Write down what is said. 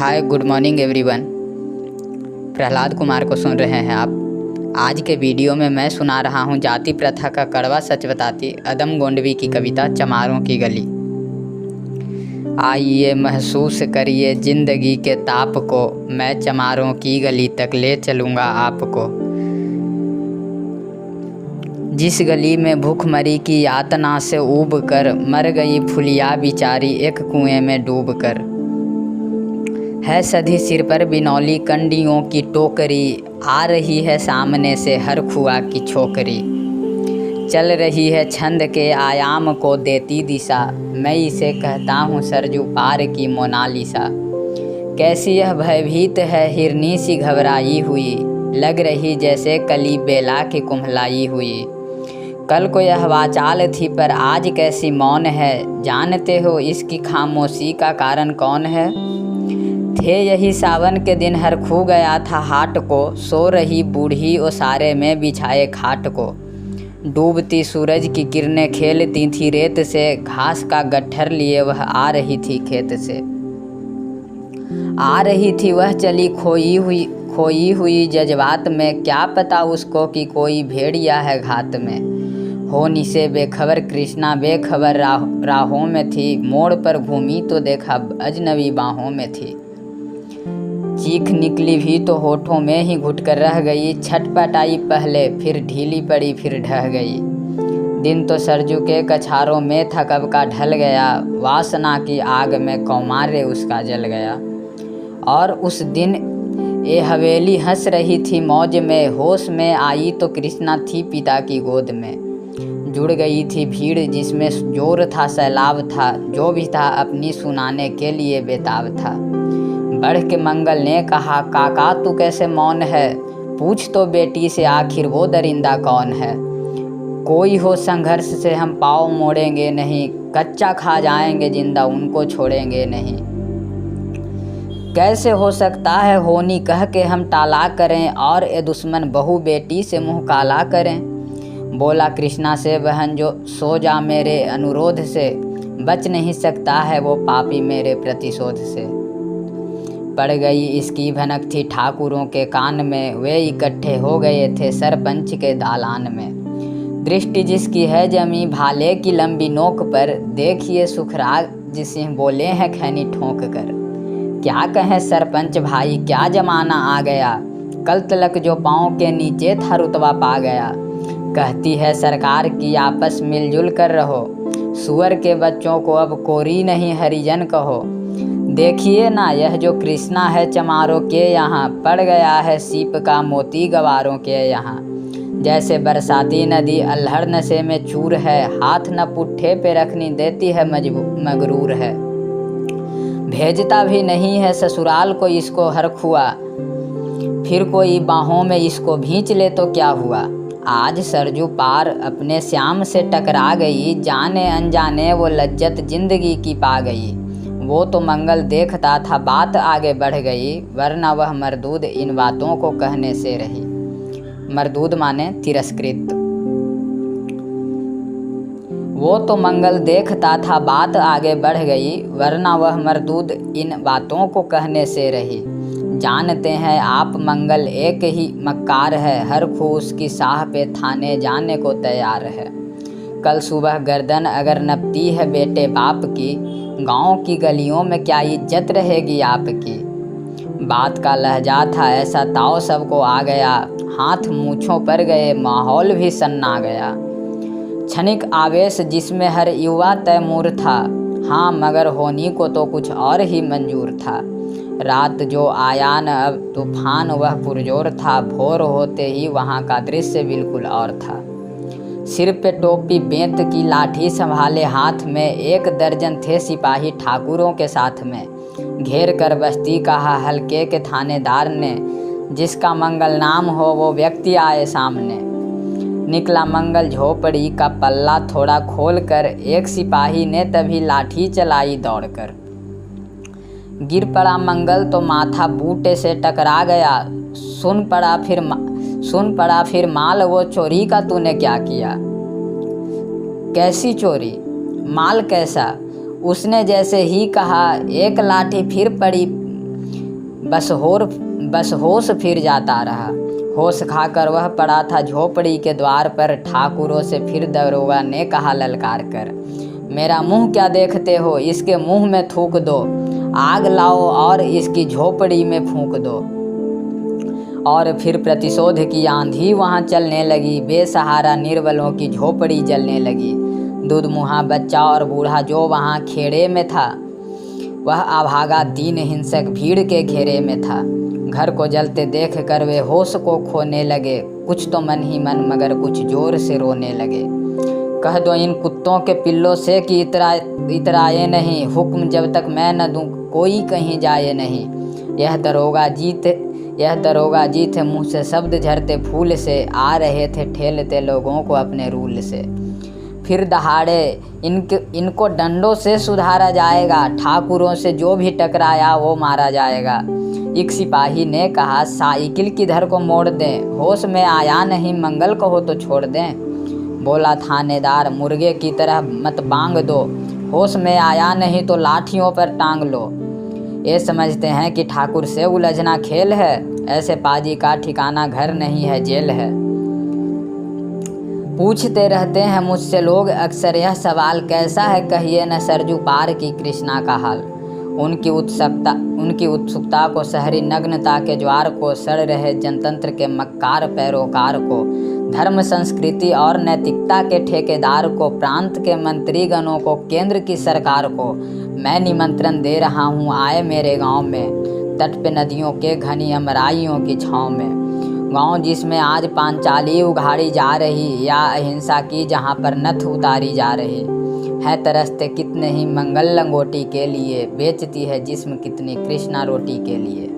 Hi good morning everyone. Prahlad Kumar को सुन रहे हैं आप। आज के वीडियो में मैं सुना रहा हूँ जाति प्रथा का कड़वा सच बताती अदम गोंडवी की कविता चमारों की गली। आइए महसूस करिए ज़िंदगी के ताप को, मैं चमारों की गली तक ले चलूँगा आपको। जिस गली में भूखमरी की यातना से ऊब कर मर गई फुलिया बिचारी एक कुएं में डूब कर। है सधी सिर पर बिनौली कंडियों की टोकरी, आ रही है सामने से हर खुआ की छोकरी। चल रही है छंद के आयाम को देती दिशा, मैं इसे कहता हूँ सरजू पार की मोनालिसा। कैसी यह भयभीत है हिरनी सी घबराई हुई, लग रही जैसे कली बेला के कुम्हलाई हुई। कल को यह वाचाल थी पर आज कैसी मौन है, जानते हो इसकी खामोशी का कारण कौन है। थे यही सावन के दिन हर खू गया था हाट को, सो रही बूढ़ी ओसारे में बिछाए खाट को। डूबती सूरज की किरणें खेलती थी रेत से, घास का गट्ठर लिए वह आ रही थी खेत से। आ रही थी वह चली खोई हुई जज्बात में, क्या पता उसको कि कोई भेड़िया है घात में। होनी से बेखबर कृष्णा बेखबर राहों में थी, मोड़ पर घूमी तो देखा अजनबी बाहों में थी। चीख निकली भी तो होठों में ही घुटकर रह गई, छटपट आई पहले फिर ढीली पड़ी फिर ढह गई। दिन तो सरजू के कछारों में था कब का ढल गया, वासना की आग में कौमार्य उसका जल गया। और उस दिन ये हवेली हंस रही थी मौज में, होश में आई तो कृष्णा थी पिता की गोद में। जुड़ गई थी भीड़ जिसमें जोर था सैलाब था, जो भी था अपनी सुनाने के लिए बेताब था। बढ़ के मंगल ने कहा काका तू कैसे मौन है, पूछ तो बेटी से आखिर वो दरिंदा कौन है। कोई हो संघर्ष से हम पाँव मोड़ेंगे नहीं, कच्चा खा जाएंगे जिंदा उनको छोड़ेंगे नहीं। कैसे हो सकता है होनी कह के हम टाला करें, और ए दुश्मन बहू बेटी से मुँह काला करें। बोला कृष्णा से बहन जो सो जा मेरे अनुरोध से, बच नहीं सकता है वो पापी मेरे प्रतिशोध से। पड़ गई इसकी भनक थी ठाकुरों के कान में, वे इकट्ठे हो गए थे सरपंच के दालान में। दृष्टि जिसकी है जमी भाले की लंबी नोक पर, देखिए सुखराज सिंह बोले हैं खैनी ठोंक कर। क्या कहें सरपंच भाई क्या जमाना आ गया, कल तलक जो पाँव के नीचे था रुतबा पा गया। कहती है सरकार की आपस मिलजुल कर रहो, सुअर के बच्चों को अब कोरी नहीं हरिजन कहो। देखिए ना यह जो कृष्णा है चमारों के यहाँ, पड़ गया है सीप का मोती गवारों के यहाँ। जैसे बरसाती नदी अल्हड़ नशे में चूर है, हाथ न पुट्ठे पे रखनी देती है मगरूर है। भेजता भी नहीं है ससुराल को इसको हर खुआ, फिर कोई बाहों में इसको भींच ले तो क्या हुआ। आज सरजू पार अपने श्याम से टकरा गई, जाने अनजाने वो लज्जत जिंदगी की पा गई। वो तो मंगल देखता था बात आगे बढ़ गई, वरना वह मरदूद इन बातों को कहने से रही। मरदूद माने तिरस्कृत। वो तो मंगल देखता था बात आगे बढ़ गई, वरना वह मरदूद इन बातों को कहने से रही। जानते हैं आप मंगल एक ही मक्कार है, हर खू उसकी साह पे थाने जाने को तैयार है। कल सुबह गर्दन अगर नपती है बेटे बाप की, गांव की गलियों में क्या इज्जत रहेगी आपकी। बात का लहजा था ऐसा ताव सबको आ गया, हाथ मूँछों पर गए माहौल भी सन्ना गया। क्षणिक आवेश जिसमें हर युवा तैमूर था, हाँ मगर होनी को तो कुछ और ही मंजूर था। रात जो आया न अब तूफान वह पुरजोर था, भोर होते ही वहाँ का दृश्य बिल्कुल और था। सिर पे टोपी बेंत की लाठी संभाले हाथ में, एक दर्जन थे सिपाही ठाकुरों के साथ में। घेर कर बस्ती कहा हल्के के थानेदार ने, जिसका मंगल नाम हो वो व्यक्ति आए सामने। निकला मंगल झोपड़ी का पल्ला थोड़ा खोल कर, एक सिपाही ने तभी लाठी चलाई दौड़कर। गिर पड़ा मंगल तो माथा बूटे से टकरा गया, सुन पड़ा फिर माल वो चोरी का तूने क्या किया। कैसी चोरी माल कैसा, उसने जैसे ही कहा एक लाठी फिर पड़ी बस होश फिर जाता रहा। होश खाकर वह पड़ा था झोपड़ी के द्वार पर। ठाकुरों से फिर दरोगा ने कहा ललकार कर, मेरा मुंह क्या देखते हो, इसके मुंह में थूक दो। आग लाओ और इसकी झोपड़ी में फूंक दो। और फिर प्रतिशोध की आंधी वहाँ चलने लगी। बेसहारा निर्बलों की झोपड़ी जलने लगी। दूधमुहा बच्चा और बूढ़ा जो वहाँ खेड़े में था, वह अभागा 3 हिंसक भीड़ के घेरे में था। घर को जलते देख कर वे होश को खोने लगे। कुछ तो मन ही मन मगर कुछ जोर से रोने लगे। कह दो इन कुत्तों के पिल्लों से कि इतराए नहीं, हुक्म जब तक मैं न दूं कोई कहीं जाए नहीं। यह दरोगा जी थे मुँह से शब्द झरते फूल से। आ रहे थे ठेलते लोगों को अपने रूल से। फिर दहाड़े इनको डंडों से सुधारा जाएगा। ठाकुरों से जो भी टकराया वो मारा जाएगा। एक सिपाही ने कहा, साइकिल किधर को मोड़ दें, होश में आया नहीं, मंगल को हो तो छोड़ दें। बोला थानेदार, मुर्गे की तरह मत बांग दो, होश में आया नहीं तो लाठियों पर टांग लो। ये समझते हैं कि ठाकुर से उलझना खेल है, ऐसे पाजी का ठिकाना घर नहीं है, जेल है। पूछते रहते हैं मुझसे लोग अक्सर यह सवाल, कैसा है कहिए न सरजू पार की कृष्णा का हाल। उनकी उत्सुकता को, शहरी नग्नता के ज्वार को, सड़ रहे जनतंत्र के मक्कार पैरोकार को, धर्म संस्कृति और नैतिकता के ठेकेदार को, प्रांत के मंत्रीगणों को, केंद्र की सरकार को मैं निमंत्रण दे रहा हूँ, आए मेरे गांव में, तट पे नदियों के घनी अमराइयों की छाँव में। गांव जिसमें आज पांचाली उघाड़ी जा रही, या अहिंसा की जहाँ पर नथ उतारी जा रही है। तरसते कितने ही मंगल लंगोटी के लिए, बेचती है जिस्म कितनी कृष्णा रोटी के लिए।